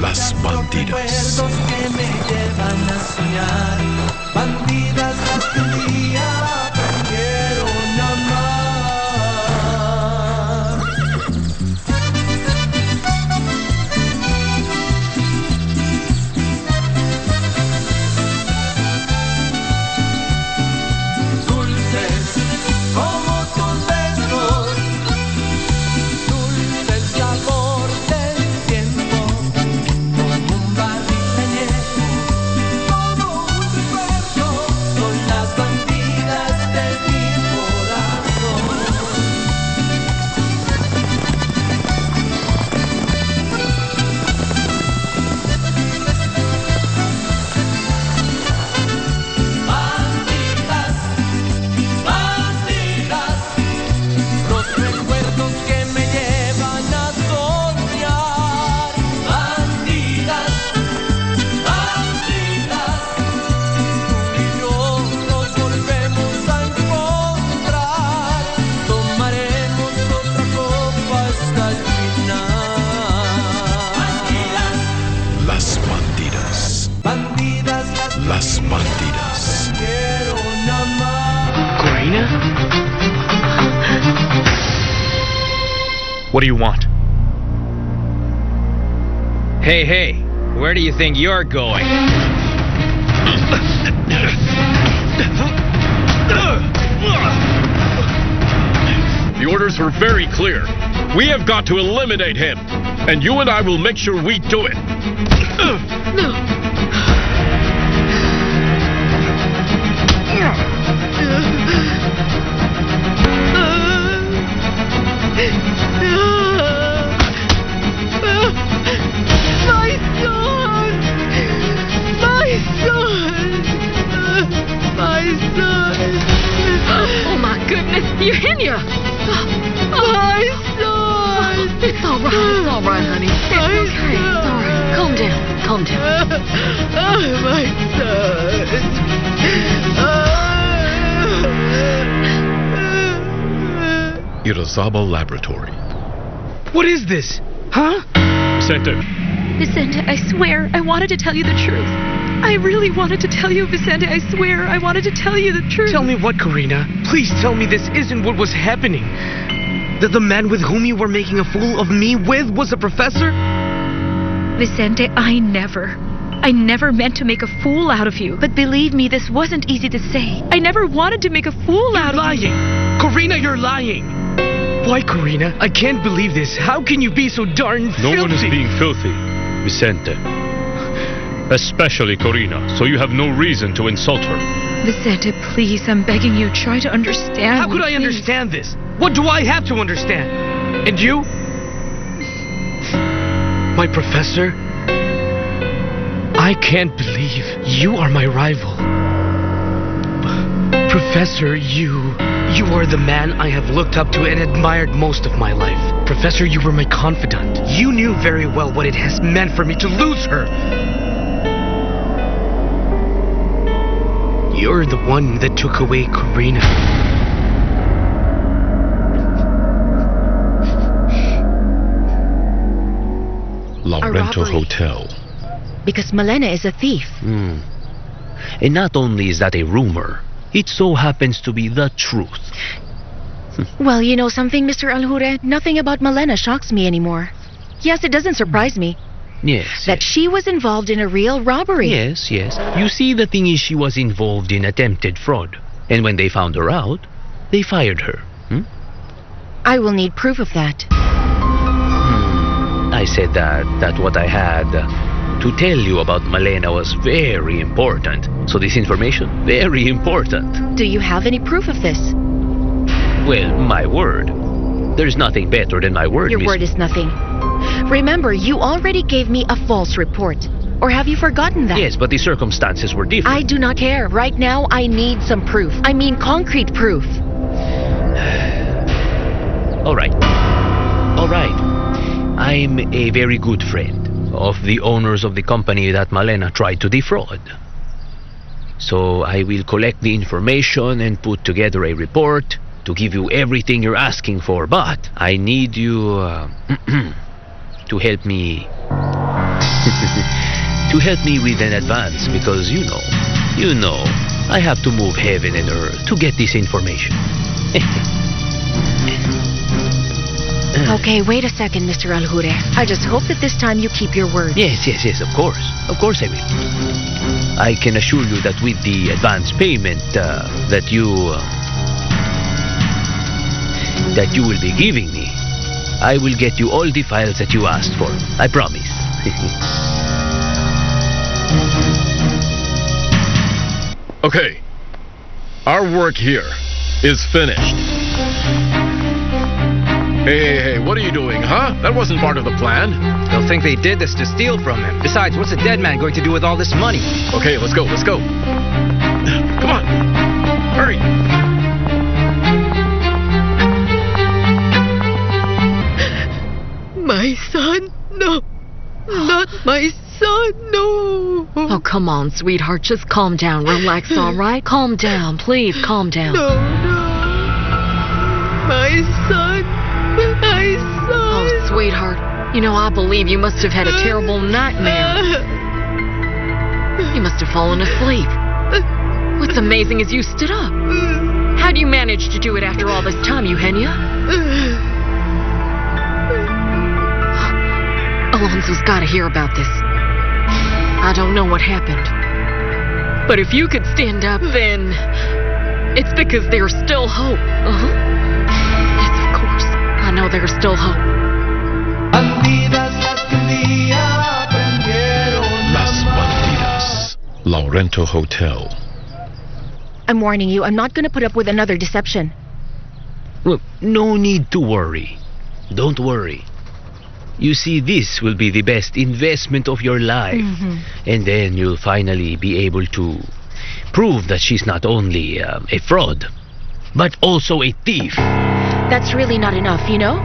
Las Bandidas. Recuerdos que me llevan a soñar. Bandidas las que un día aprendieron a amar. Dulces como tus besos, dulce el sabor del tiempo, como un barril añejo, todo un recuerdo, son las bandidas de mi corazón. Bandidas, bandidas, los recuerdos que me llevan a soñar. Bandidas, bandidas, tú y yo nos volvemos a encontrar. Tomaremos otra copa hasta el final. Las Bandidas. Bandidas, Las Bandidas. quiero amar. Karina? What do you want? Hey, where do you think you're going? The orders were very clear. We have got to eliminate him. And you and I will make sure we do it. My son! My son! My son! Oh my goodness, Eugenia! My son! It's all right, honey. It's okay. It's all right. Calm down. My son! Irizaba Laboratory. What is this? Huh? Vicente, Vicente, I swear, I wanted to tell you the truth. I really wanted to tell you, Vicente. I swear, I wanted to tell you the truth. Tell me what, Karina? Please tell me this isn't what was happening. That the man with whom you were making a fool of me with was a professor? Vicente, I never meant to make a fool out of you. But believe me, this wasn't easy to say. I never wanted to make a fool out of you. Lying! Karina, you're lying! Why, Karina? I can't believe this. How can you be so darn filthy? no one is being filthy, Vicente. Especially Corina, so you have no reason to insult her. Vicente, please, I'm begging you, try to understand. How could I please. understand this? What do I have to understand? And you? My professor? I can't believe you are my rival. Professor, you are the man I have looked up to and admired most of my life. Professor, you were my confidant. You knew very well what it has meant for me to lose her. You're the one that took away Karina. Laurento robbery. Hotel. Because Malena is a thief. And not only is that a rumor, it so happens to be the truth. Well, you know something, Mr. Alhure? Nothing about Malena shocks me anymore. Yes, it doesn't surprise me Yes. that she was involved in a real robbery. Yes. You see, the thing is, she was involved in attempted fraud. And when they found her out, they fired her. I will need proof of that. I said that what I had to tell you about Malena was very important. So this information, very important. Do you have any proof of this? Well, my word. There's nothing better than my word, Your Miss... word is nothing. Remember, you already gave me a false report. Or have you forgotten that? Yes, but the circumstances were different. I do not care. Right now, I need some proof. I mean concrete proof. All right. I'm a very good friend of the owners of the company that Malena tried to defraud. So I will collect the information and put together a report to give you everything you're asking for. But I need you to help me to help me with an advance because you know, I have to move heaven and earth to get this information. Okay, wait a second, Mr. Aljure. I just hope that this time you keep your word. Yes, of course. Of course I will. I can assure you that with the advance payment that you will be giving me, I will get you all the files that you asked for. I promise. Okay. Our work here is finished. Hey, what are you doing, huh? That wasn't part of the plan. They'll think they did this to steal from him. Besides, what's a dead man going to do with all this money? Okay, let's go. Come on. Hurry. My son? No. Not my son, no. Oh, come on, sweetheart. Just calm down. Relax, all right? Calm down. Please, calm down. No. My son. My son. Oh, sweetheart. You know, I believe you must have had a terrible nightmare. You must have fallen asleep. What's amazing is you stood up. How do you manage to do it after all this time, Eugenia? Alonso's got to hear about this. I don't know what happened. But if you could stand up, then it's because there's still hope. Yes, of course. I know there's still hope. Bandidas las que un día aprendieron a Las amar. Bandidas. Laurento Hotel. I'm warning you, I'm not going to put up with another deception. Look, no need to worry. Don't worry. You see, this will be the best investment of your life. And then you'll finally be able to prove that she's not only a fraud, but also a thief. That's really not enough, you know?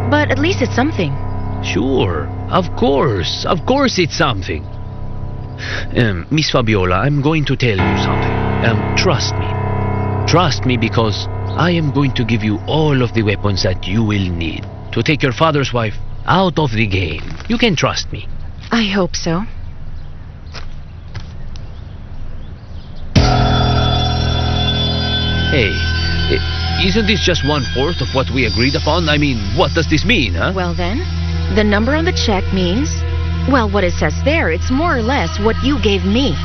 But at least it's something. Sure, of course it's something. Miss Fabiola, I'm going to tell you something. Trust me because I am going to give you all of the weapons that you will need to take your father's wife out of the game. You can trust me. I hope so. Hey, isn't this just 1/4 of what we agreed upon? I mean, what does this mean, huh? Well then, the number on the check means, well, what it says there, it's more or less what you gave me.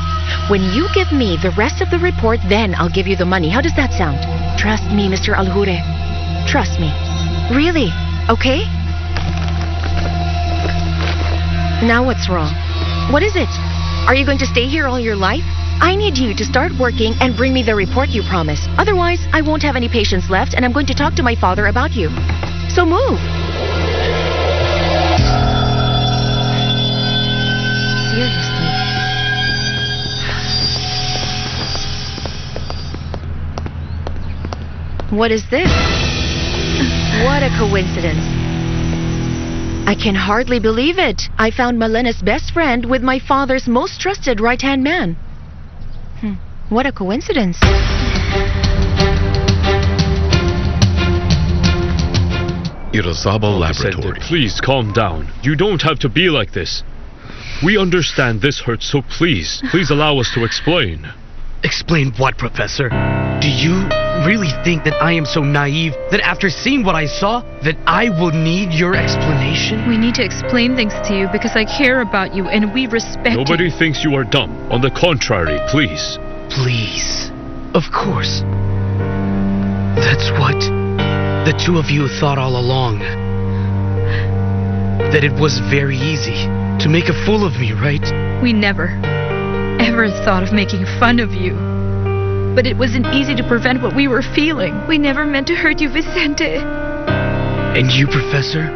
When you give me the rest of the report, then I'll give you the money. How does that sound? Trust me, Mr. Aljure. Trust me. Really, okay? Now what's wrong? What is it? Are you going to stay here all your life? I need you to start working and bring me the report you promised. Otherwise, I won't have any patience left and I'm going to talk to my father about you. So move. Seriously. What is this? What a coincidence. I can hardly believe it. I found Malena's best friend with my father's most trusted right-hand man. What a coincidence. Irizabal Vicente, Laboratory. please calm down. You don't have to be like this. We understand this hurts, so please allow us to explain. Explain what, Professor? Do you really think that I am so naive that after seeing what I saw, that I will need your explanation? We need to explain things to you because I care about you and we respect Nobody you. thinks you are dumb. On the contrary, please. Please. Of course. That's what the two of you thought all along. That it was very easy to make a fool of me, right? We never, ever thought of making fun of you. But it wasn't easy to prevent what we were feeling. We never meant to hurt you, Vicente. And you, Professor?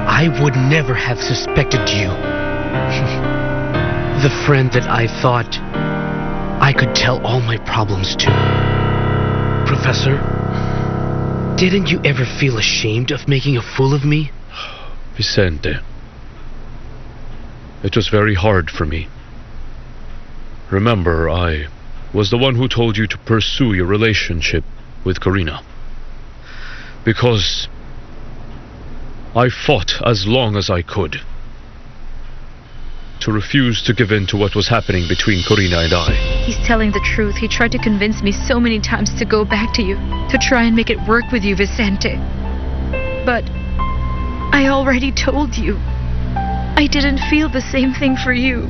I would never have suspected you. The friend that I thought I could tell all my problems to. Professor, didn't you ever feel ashamed of making a fool of me? Vicente, it was very hard for me. Remember, I was the one who told you to pursue your relationship with Karina. Because I fought as long as I could. to refuse to give in to what was happening between Corina and I. He's telling the truth. He tried to convince me so many times to go back to you, to try and make it work with you, Vicente. But I already told you. I didn't feel the same thing for you.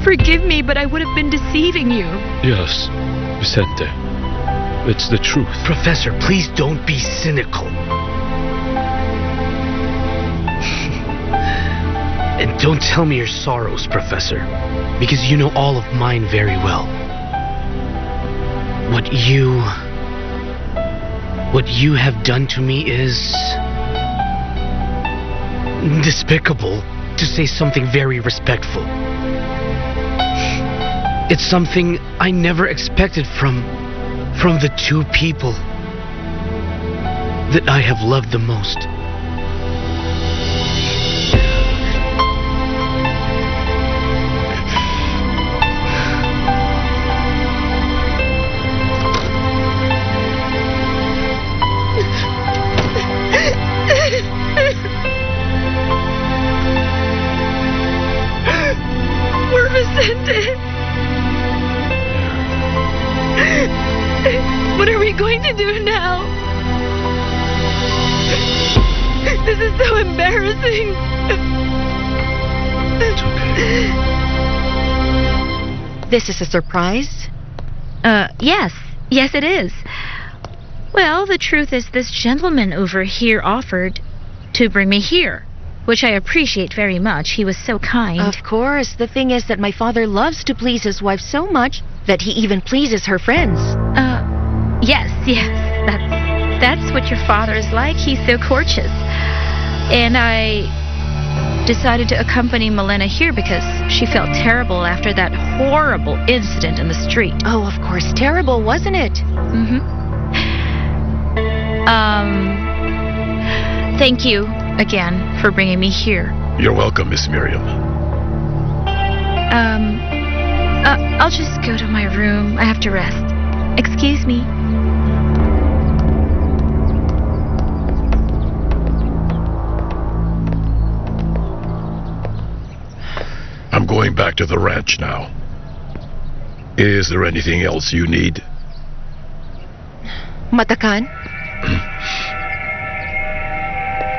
Forgive me, but I would have been deceiving you. Yes, Vicente. It's the truth. Professor, please don't be cynical. And don't tell me your sorrows, Professor, because you know all of mine very well. What you have done to me is despicable, to say something very respectful. It's something I never expected from the two people that I have loved the most. Poor Vicente. What are we going to do now? This is so embarrassing. It's okay. This is a surprise? Yes. Yes, it is. Well, the truth is this gentleman over here offered to bring me here, which I appreciate very much. He was so kind. Of course. The thing is that my father loves to please his wife so much that he even pleases her friends. Yes. That's what your father is like. He's so courteous. And I decided to accompany Malena here because she felt terrible after that horrible incident in the street. Oh, of course. Terrible, wasn't it? Thank you again for bringing me here. You're welcome, Miss Miriam. I'll just go to my room. I have to rest. Excuse me. I'm going back to the ranch now. Is there anything else you need? Matakan?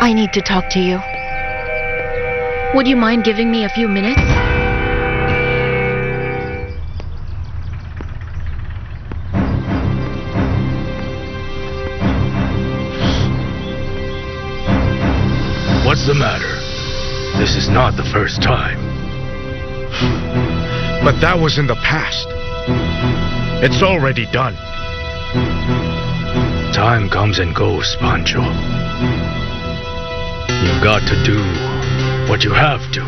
I need to talk to you. Would you mind giving me a few minutes? What's the matter? This is not the first time. But that was in the past. It's already done. Time comes and goes, Pancho. You've got to do what you have to.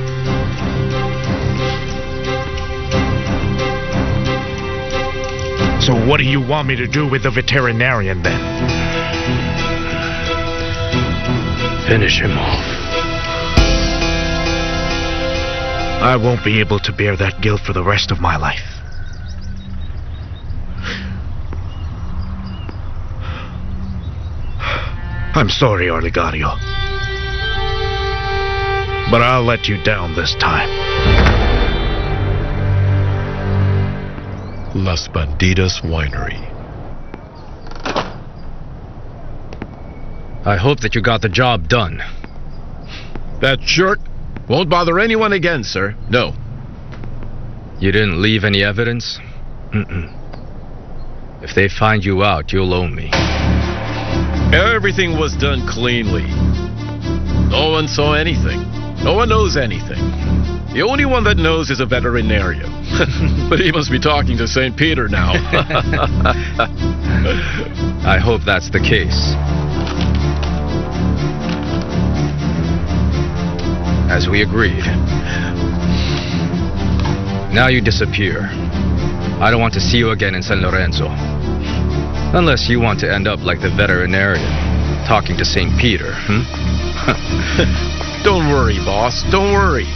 So what do you want me to do with the veterinarian then? Finish him off. I won't be able to bear that guilt for the rest of my life. I'm sorry, Oligario. But I'll let you down this time. Las Bandidas Winery. I hope that you got the job done. That jerk won't bother anyone again, sir. No. You didn't leave any evidence? If they find you out, you'll owe me. Everything was done cleanly. No one saw anything. No one knows anything. The only one that knows is a veterinarian. But he must be talking to St. Peter now. I hope that's the case. As we agreed. Now you disappear. I don't want to see you again in San Lorenzo. Unless you want to end up like the veterinarian, talking to St. Peter, Don't worry, boss. Don't worry.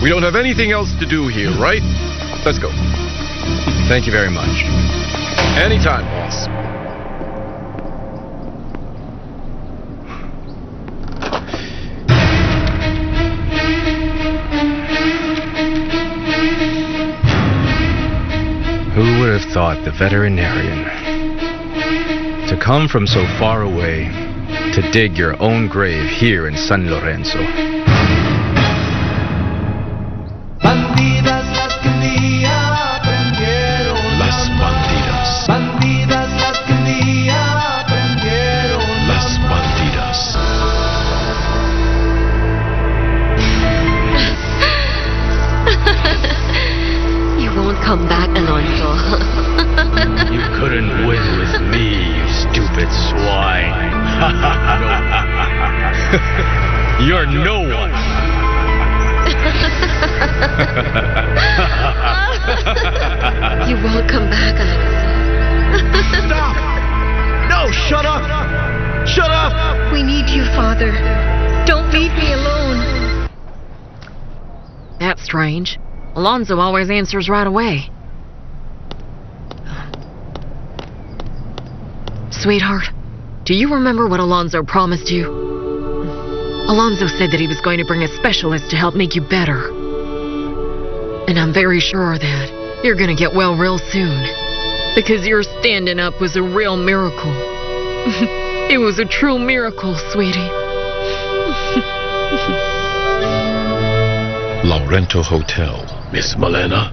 We don't have anything else to do here, right? Let's go. Thank you very much. Anytime, boss. thought the veterinarian. To come from so far away, to dig your own grave here in San Lorenzo. Bandidas las que un día aprendieron a Las amar. bandidas. Bandidas las que un día aprendieron a Las amar. bandidas. You won't come back, Alonso. You couldn't win with me, you stupid swine. You're no one. You won't come back, Alonso. Stop! No, shut up! Shut up! We need you, Father. Don't leave me alone. That's strange. Alonso always answers right away. Sweetheart, do you remember what Alonso promised you? Alonso said that he was going to bring a specialist to help make you better. And I'm very sure that you're going to get well real soon. Because your standing up was a real miracle. It was a true miracle, sweetie. Laurento Hotel. Miss Malena?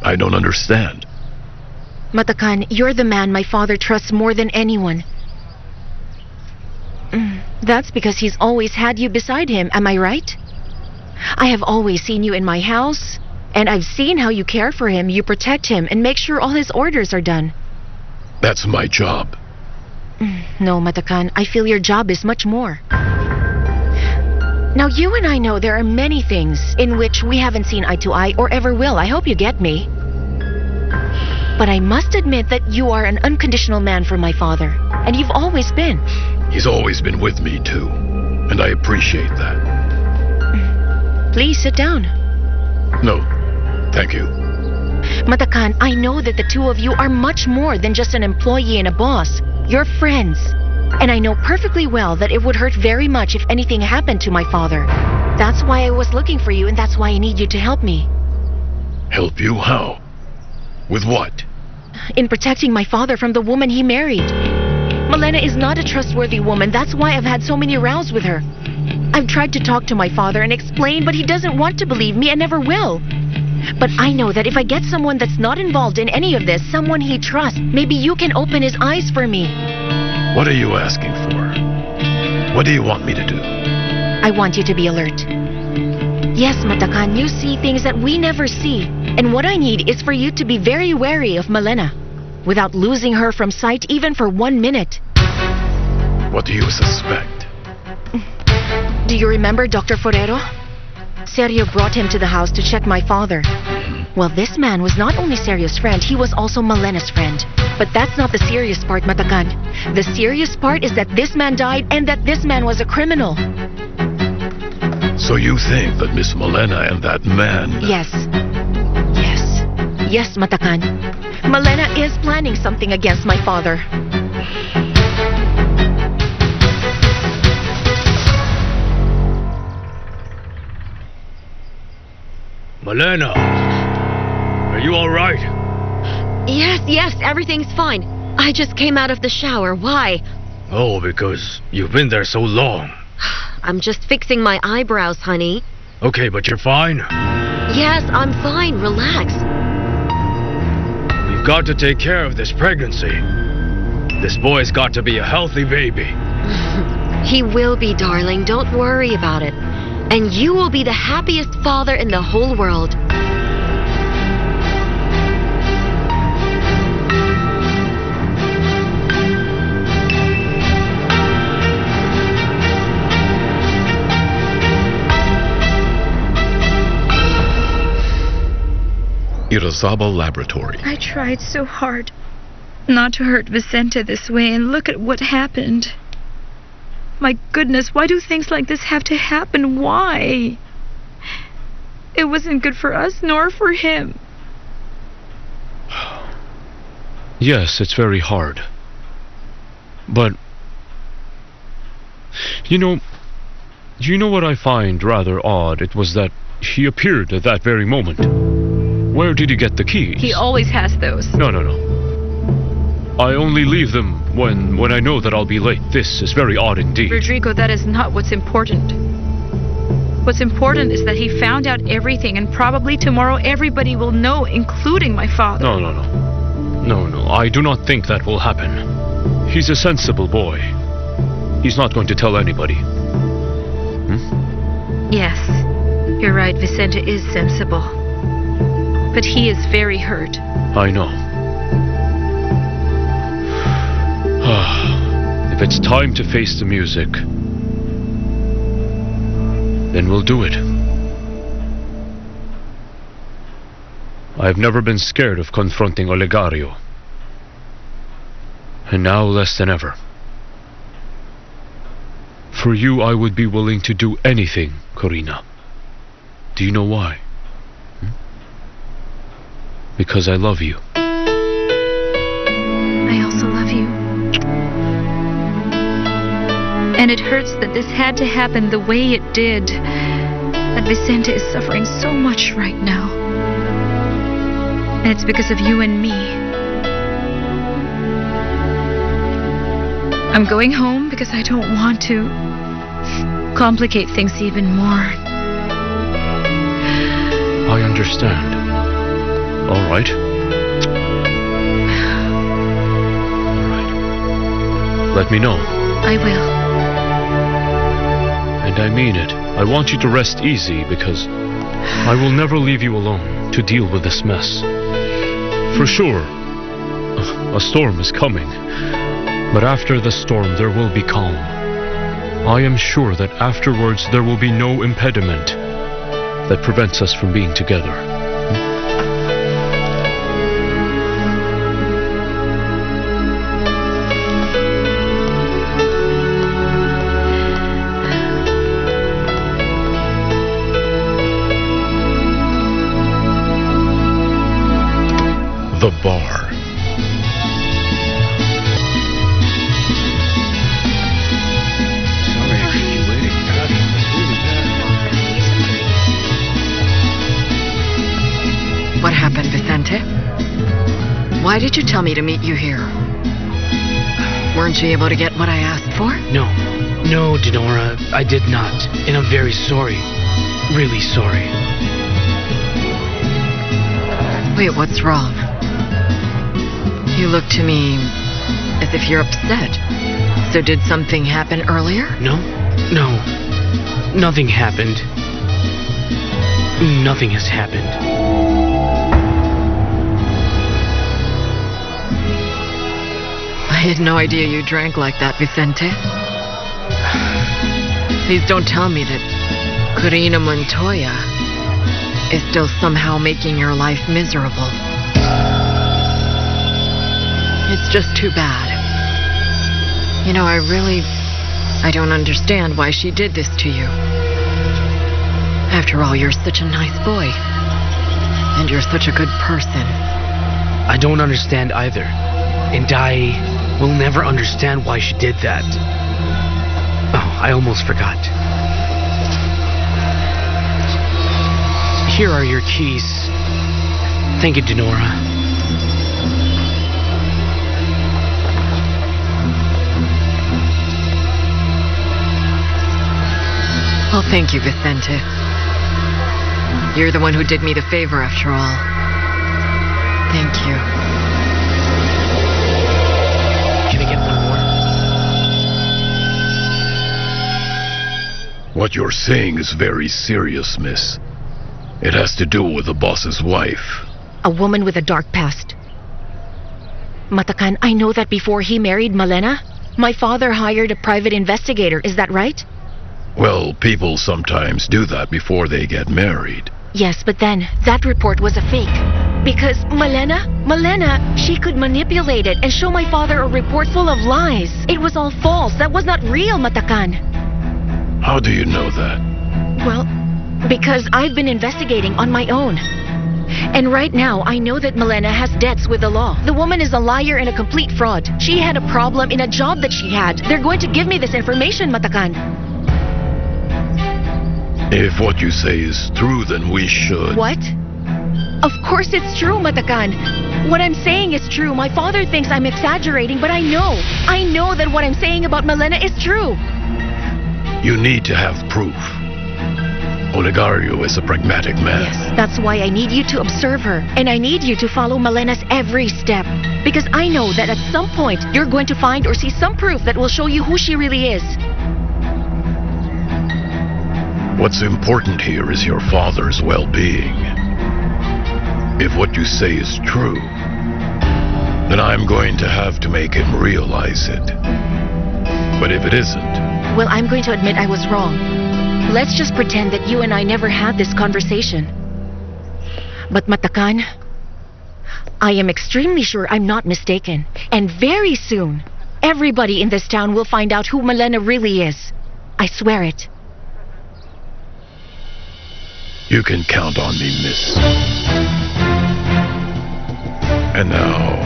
I don't understand. Matakan, you're the man my father trusts more than anyone. That's because he's always had you beside him, am I right? I have always seen you in my house, and I've seen how you care for him, you protect him, and make sure all his orders are done. That's my job. No, Matakan, I feel your job is much more. Now, you and I know there are many things in which we haven't seen eye to eye or ever will. I hope you get me. But I must admit that you are an unconditional man for my father, and you've always been. He's always been with me, too. And I appreciate that. Please sit down. No, thank you. Matakan, I know that the two of you are much more than just an employee and a boss. You're friends. And I know perfectly well that it would hurt very much if anything happened to my father. That's why I was looking for you, and that's why I need you to help me. Help you? How? With what? In protecting my father from the woman he married. Malena is not a trustworthy woman. That's why I've had so many rows with her. I've tried to talk to my father and explain, but he doesn't want to believe me and never will. But I know that if I get someone that's not involved in any of this, someone he trusts, maybe you can open his eyes for me. What are you asking for? What do you want me to do? I want you to be alert. Yes, Matakan, you see things that we never see. And what I need is for you to be very wary of Malena, without losing her from sight even for 1 minute. What do you suspect? Do you remember Dr. Forero? Sergio brought him to the house to check my father. Well, this man was not only Sergio's friend, he was also Malena's friend. But that's not the serious part, Matakan. The serious part is that this man died and that this man was a criminal. So you think that Miss Malena and that man... Yes. Yes, Matakan. Malena is planning something against my father. Malena, are you all right? Yes, everything's fine. I just came out of the shower. Why? Oh, because you've been there so long. I'm just fixing my eyebrows, honey. Okay, but you're fine. Yes, I'm fine. Relax. We've got to take care of this pregnancy. This boy's got to be a healthy baby. He will be, darling. Don't worry about it. And you will be the happiest father in the whole world. Irizabal Laboratory. I tried so hard not to hurt Vicente this way, and look at what happened. My goodness, why do things like this have to happen? Why? It wasn't good for us, nor for him. Yes, it's very hard. But... You know what I find rather odd? It was that he appeared at that very moment. Where did he get the keys? He always has those. No. I only leave them when I know that I'll be late. This is very odd indeed. Rodrigo, that is not what's important. What's important is that he found out everything, and probably tomorrow everybody will know, including my father. No. I do not think that will happen. He's a sensible boy. He's not going to tell anybody. Yes, you're right, Vicente is sensible. But he is very hurt. I know. If it's time to face the music, then we'll do it. I've never been scared of confronting Olegario. And now less than ever. For you, I would be willing to do anything, Corina. Do you know why? Because I love you. I also love you. And it hurts that this had to happen the way it did. That Vicente is suffering so much right now. And it's because of you and me. I'm going home because I don't want to complicate things even more. I understand. All right. Let me know. I will. And I mean it. I want you to rest easy because I will never leave you alone to deal with this mess. For sure, a storm is coming. But after the storm, there will be calm. I am sure that afterwards there will be no impediment that prevents us from being together. The bar. What happened, Vicente? Why did you tell me to meet you here? Weren't you able to get what I asked for? No, Dinora, I did not. And I'm very sorry. Really sorry. Wait, what's wrong? You look to me as if you're upset. So did something happen earlier? No. Nothing happened. Nothing has happened. I had no idea you drank like that, Vicente. Please don't tell me that Corina Montoya is still somehow making your life miserable. It's just too bad. You know, I don't understand why she did this to you. After all, you're such a nice boy. And you're such a good person. I don't understand either. And I will never understand why she did that. Oh, I almost forgot. Here are your keys. Thank you, Dinora. Well, thank you, Vicente. You're the one who did me the favor, after all. Thank you. Can I get one more? What you're saying is very serious, miss. It has to do with the boss's wife. A woman with a dark past. Matakan, I know that before he married Malena, my father hired a private investigator. Is that right? Well, people sometimes do that before they get married. Yes, but then that report was a fake. Because Malena, she could manipulate it and show my father a report full of lies. It was all false. That was not real, Matakan. How do you know that? Well, because I've been investigating on my own. And right now, I know that Malena has debts with the law. The woman is a liar and a complete fraud. She had a problem in a job that she had. They're going to give me this information, Matakan. If what you say is true, then we should... What? Of course it's true, Matakan. What I'm saying is true. My father thinks I'm exaggerating, but I know that what I'm saying about Malena is true. You need to have proof. Olegario is a pragmatic man. Yes, that's why I need you to observe her, and I need you to follow Malena's every step. Because I know that at some point, you're going to find or see some proof that will show you who she really is. What's important here is your father's well-being. If what you say is true, then I'm going to have to make him realize it. But if it isn't... Well, I'm going to admit I was wrong. Let's just pretend that you and I never had this conversation. But Matakan, I am extremely sure I'm not mistaken. And very soon, everybody in this town will find out who Malena really is. I swear it. You can count on me, miss. And now,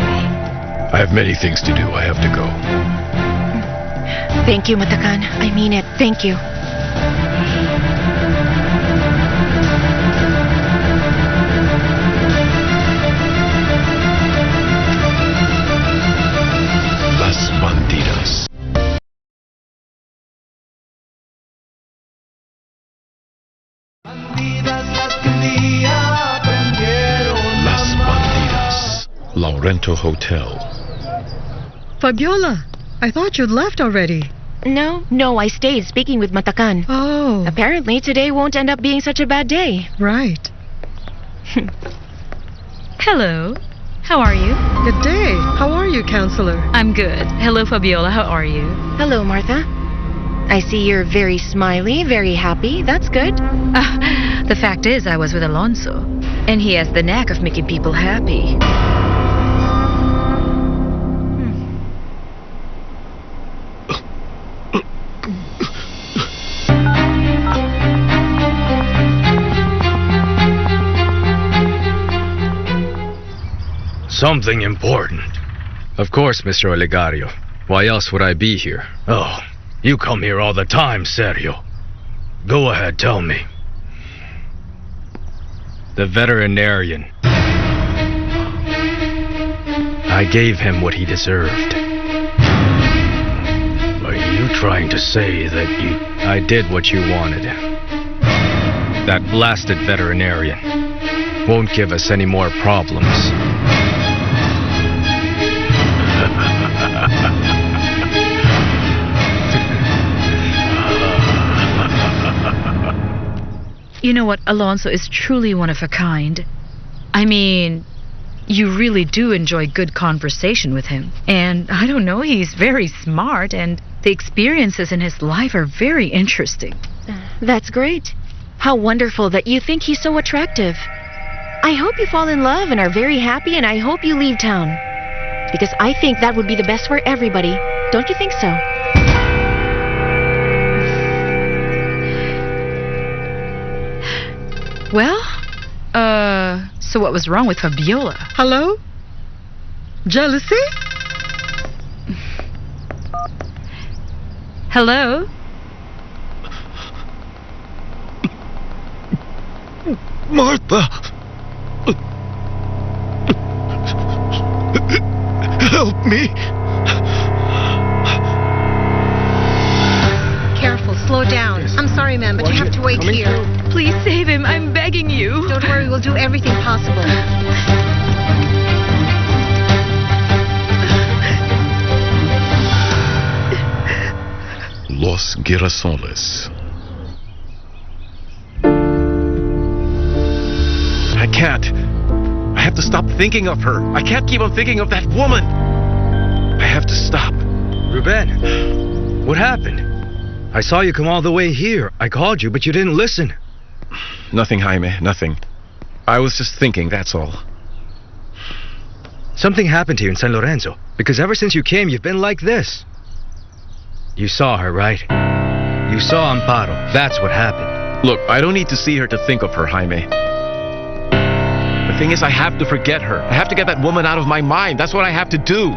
I have many things to do. I have to go. Thank you, Matakan. I mean it. Thank you. Las Bandidas. Las Bandidas. Laurento Hotel. Fabiola, I thought you'd left already. No, I stayed speaking with Matakan. Oh. Apparently, today won't end up being such a bad day. Right. Hello. How are you? Good day. How are you, counselor? I'm good. Hello, Fabiola. How are you? Hello, Martha. I see you're very smiley, very happy. That's good. The fact is, I was with Alonso, and he has the knack of making people happy. Something important. Of course, Mr. Olegario. Why else would I be here? Oh, you come here all the time, Sergio. Go ahead, tell me. The veterinarian. I gave him what he deserved. Are you trying to say that you... I did what you wanted. That blasted veterinarian won't give us any more problems. You know what? Alonso is truly one of a kind. I mean, you really do enjoy good conversation with him. And I don't know, he's very smart, and the experiences in his life are very interesting. That's great. How wonderful that you think he's so attractive. I hope you fall in love and are very happy, and I hope you leave town. Because I think that would be the best for everybody. Don't you think so? Well, so what was wrong with Fabiola? Hello? Jealousy? Hello? Martha! Help me! Careful, slow down. I'm sorry, ma'am, but you have to wait here. Please save him, I'm begging you. Don't worry, we'll do everything possible. Los Girasoles. I can't. I have to stop thinking of her. I can't keep on thinking of that woman. I have to stop. Ruben, what happened? I saw you come all the way here. I called you, but you didn't listen. Nothing, Jaime, nothing. I was just thinking, that's all. Something happened to you in San Lorenzo, because ever since you came, you've been like this. You saw her, right? You saw Amparo. That's what happened. Look, I don't need to see her to think of her, Jaime. The thing is, I have to forget her. I have to get that woman out of my mind. That's what I have to do.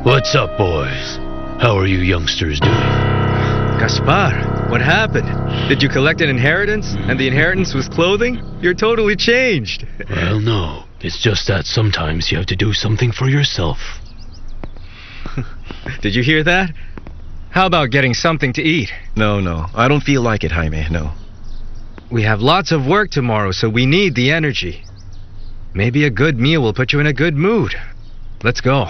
What's up, boys? How are you youngsters doing? Gaspar, What happened? Did you collect an inheritance, and the inheritance was clothing? You're totally changed. Well, no. It's just that sometimes you have to do something for yourself. Did you hear that? How about getting something to eat? No. I don't feel like it, Jaime. No. We have lots of work tomorrow, so we need the energy. Maybe a good meal will put you in a good mood. Let's go.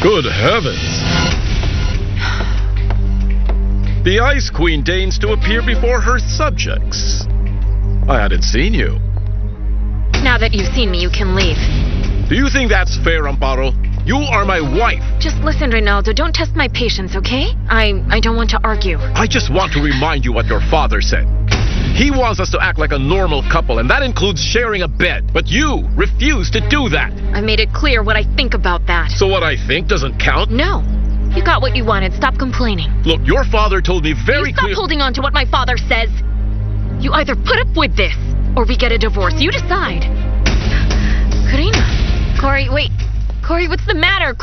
Good heavens! The Ice Queen deigns to appear before her subjects. I hadn't seen you. Now that you've seen me, you can leave. Do you think that's fair, Amparo? You are my wife. Just listen, Reynaldo. Don't test my patience, okay? I don't want to argue. I just want to remind you what your father said. He wants us to act like a normal couple, and that includes sharing a bed. But you refuse to do that. I made it clear what I think about that. So what I think doesn't count? No. You got what you wanted. Stop complaining. Look, your father told me very Stop clear... holding on to what my father says. You either put up with this, or we get a divorce. You decide. Karina. Corey, wait. Corey, what's the matter?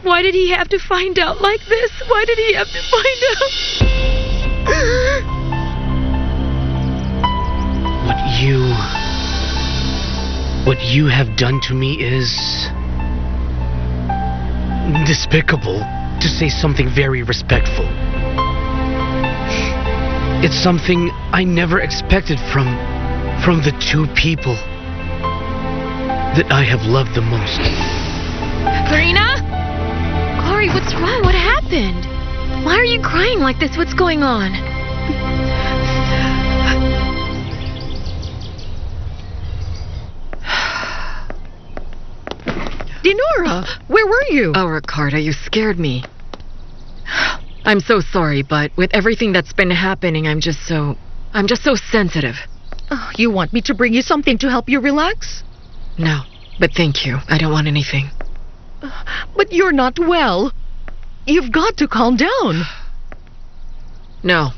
Why did he have to find out like this? Why did he have to find out? What you have done to me is despicable, to say something very respectful. It's something I never expected from the two people that I have loved the most. Karina? Corey, what's wrong? What happened? Why are you crying like this? What's going on? Dinora, where were you? Oh, Ricardo, you scared me. I'm so sorry, but with everything that's been happening, I'm just so sensitive. Oh, you want me to bring you something to help you relax? No, but thank you. I don't want anything. But you're not well. You've got to calm down. No,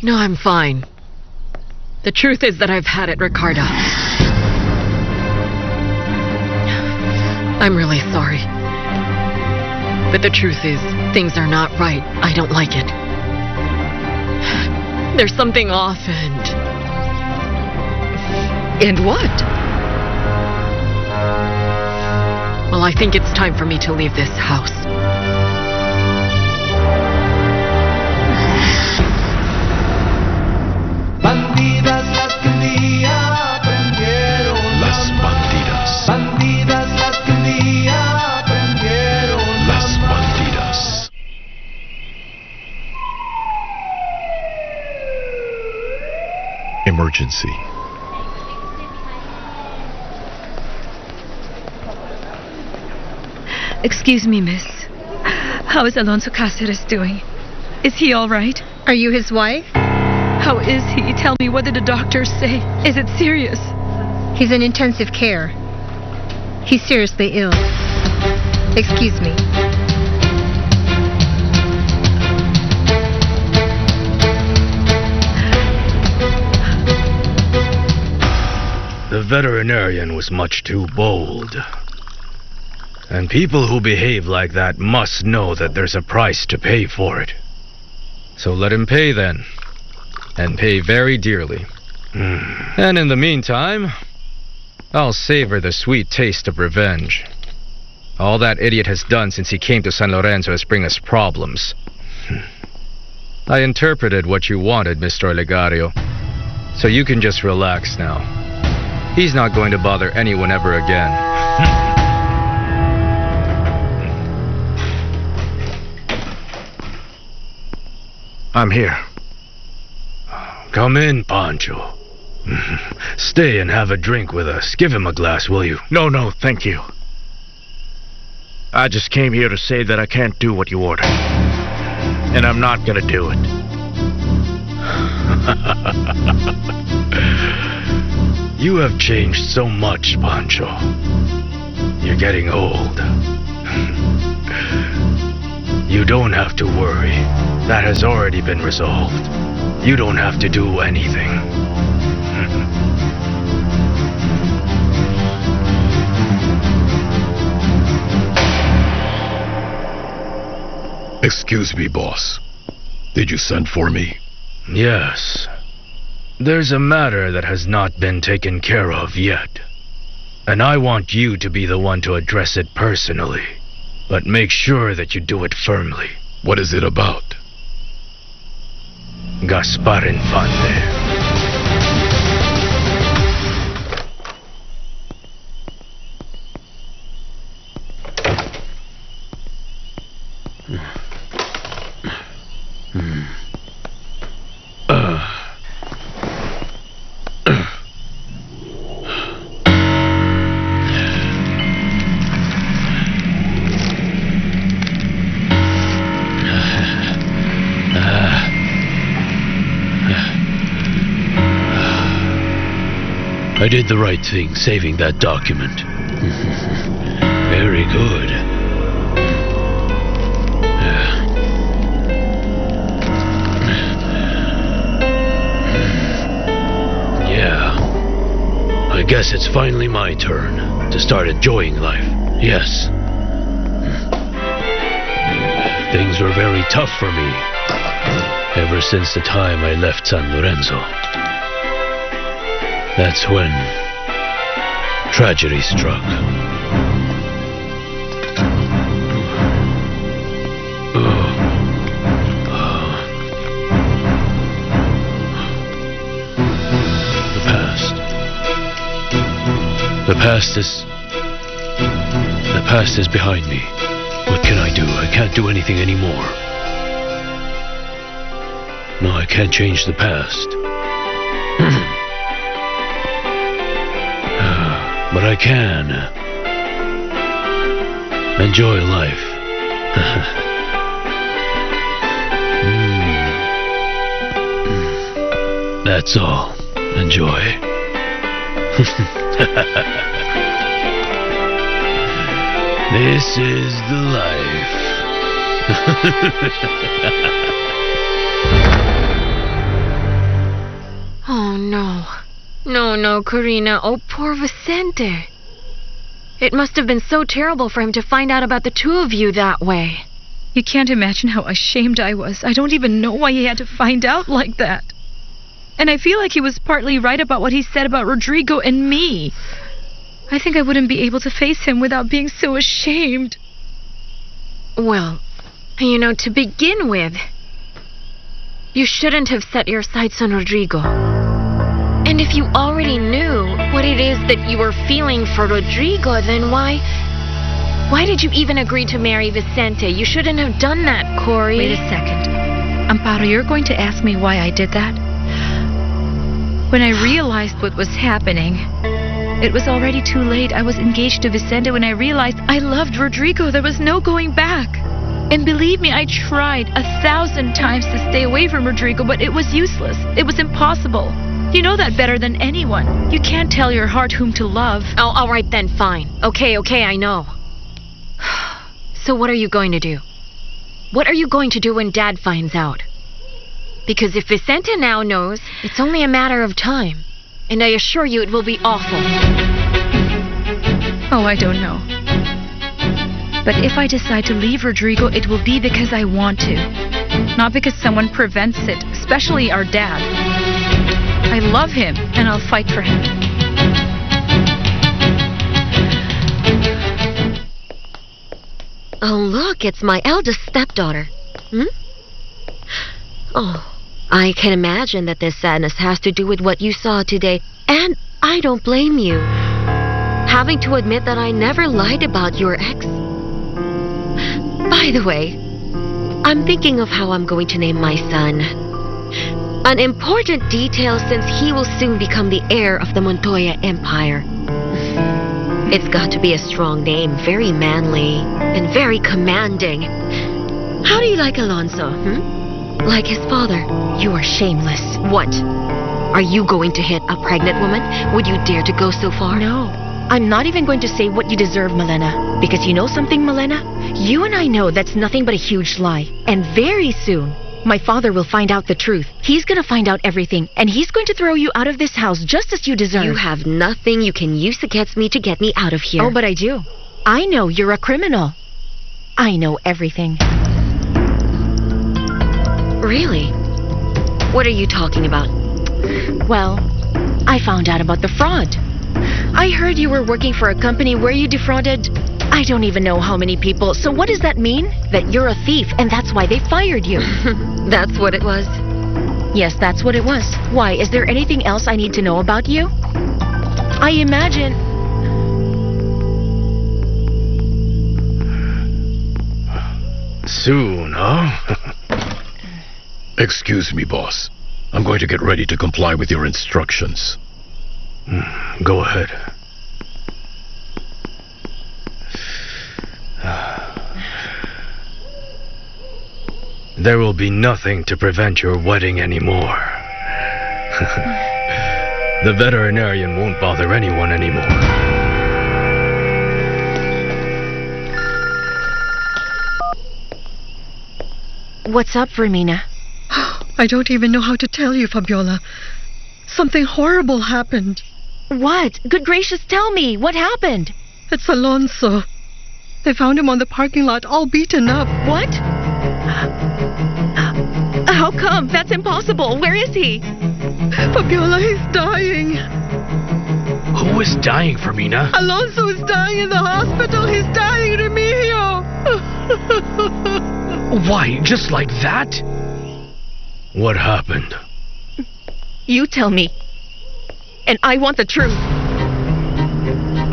I'm fine. The truth is that I've had it, Ricardo. I'm really sorry. But the truth is, things are not right. I don't like it. There's something off And what? Well, I think it's time for me to leave this house. Bandidas las que un día aprendieron Las bandidas. Bandidas las que un día aprendieron Las bandidas. Emergency. Excuse me, miss. How is Alonso Cáceres doing? Is he all right? Are you his wife? How is he? Tell me, what did the doctors say? Is it serious? He's in intensive care. He's seriously ill. Excuse me. The veterinarian was much too bold. And people who behave like that must know that there's a price to pay for it. So let him pay then. And pay very dearly. And in the meantime, I'll savor the sweet taste of revenge. All that idiot has done since he came to San Lorenzo is bring us problems. I interpreted what you wanted, Mr. Olegario. So you can just relax now. He's not going to bother anyone ever again. I'm here. Come in, Pancho. Stay and have a drink with us. Give him a glass, will you? No, thank you. I just came here to say that I can't do what you ordered. And I'm not gonna do it. You have changed so much, Pancho. You're getting old. You don't have to worry. That has already been resolved. You don't have to do anything. Excuse me, boss. Did you send for me? Yes. There's a matter that has not been taken care of yet. And I want you to be the one to address it personally. But make sure that you do it firmly. What is it about? Gaspar Infante. I did the right thing, saving that document. Very good. Yeah. I guess it's finally my turn to start enjoying life. Yes. Things were very tough for me ever since the time I left San Lorenzo. That's when tragedy struck. The past is behind me. What can I do? I can't do anything anymore. No, I can't change the past. But I can enjoy life. That's all. Enjoy. This is the life. Oh, no. No, Karina. Oh, poor Vicente. It must have been so terrible for him to find out about the two of you that way. You can't imagine how ashamed I was. I don't even know why he had to find out like that. And I feel like he was partly right about what he said about Rodrigo and me. I think I wouldn't be able to face him without being so ashamed. Well, to begin with, you shouldn't have set your sights on Rodrigo. And if you already knew what it is that you were feeling for Rodrigo, then why did you even agree to marry Vicente? You shouldn't have done that, Cory. Wait a second. Amparo, you're going to ask me why I did that? When I realized what was happening, it was already too late. I was engaged to Vicente when I realized I loved Rodrigo. There was no going back. And believe me, I tried 1,000 times to stay away from Rodrigo, but it was useless. It was impossible. You know that better than anyone. You can't tell your heart whom to love. Oh, all right then, fine. Okay, I know. So what are you going to do? What are you going to do when Dad finds out? Because if Vicente now knows, it's only a matter of time. And I assure you it will be awful. Oh, I don't know. But if I decide to leave Rodrigo, it will be because I want to. Not because someone prevents it, especially our dad. I love him, and I'll fight for him. Oh, look, it's my eldest stepdaughter. Oh, I can imagine that this sadness has to do with what you saw today, and I don't blame you. Having to admit that I never lied about your ex. By the way, I'm thinking of how I'm going to name my son. An important detail since he will soon become the heir of the Montoya Empire. It's got to be a strong name, very manly, and very commanding. How do you like Alonso, Like his father. You are shameless. What? Are you going to hit a pregnant woman? Would you dare to go so far? No. I'm not even going to say what you deserve, Malena. Because you know something, Malena? You and I know that's nothing but a huge lie. And very soon, my father will find out the truth. He's gonna find out everything. And he's going to throw you out of this house just as you deserve. You have nothing you can use against me to get me out of here. Oh, but I do. I know you're a criminal. I know everything. Really? What are you talking about? Well, I found out about the fraud. I heard you were working for a company where you defrauded I don't even know how many people. So what does that mean? That you're a thief and that's why they fired you. That's what it was? Yes, that's what it was. Why? Is there anything else I need to know about you? I imagine... Soon, huh? Excuse me, boss. I'm going to get ready to comply with your instructions. Go ahead. There will be nothing to prevent your wedding anymore. The veterinarian won't bother anyone anymore. What's up, Fermina? I don't even know how to tell you, Fabiola. Something horrible happened. What? Good gracious, tell me. What happened? It's Alonso. They found him on the parking lot, all beaten up. What? How come? That's impossible. Where is he? Fabiola, he's dying. Who is dying, Fermina? Alonso is dying in the hospital. He's dying, Remigio. Why, just like that? What happened? You tell me. And I want the truth.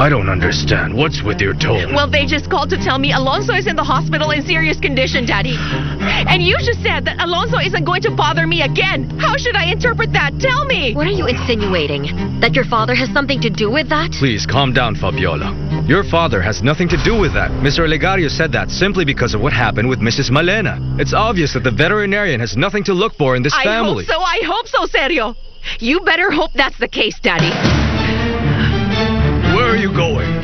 I don't understand. What's with your tone? Well, they just called to tell me Alonso is in the hospital in serious condition, Daddy. And you just said that Alonso isn't going to bother me again. How should I interpret that? Tell me! What are you insinuating? That your father has something to do with that? Please, calm down, Fabiola. Your father has nothing to do with that. Mr. Legario said that simply because of what happened with Mrs. Malena. It's obvious that the veterinarian has nothing to look for in this family. I hope so, Sergio. You better hope that's the case, Daddy. Where are you going?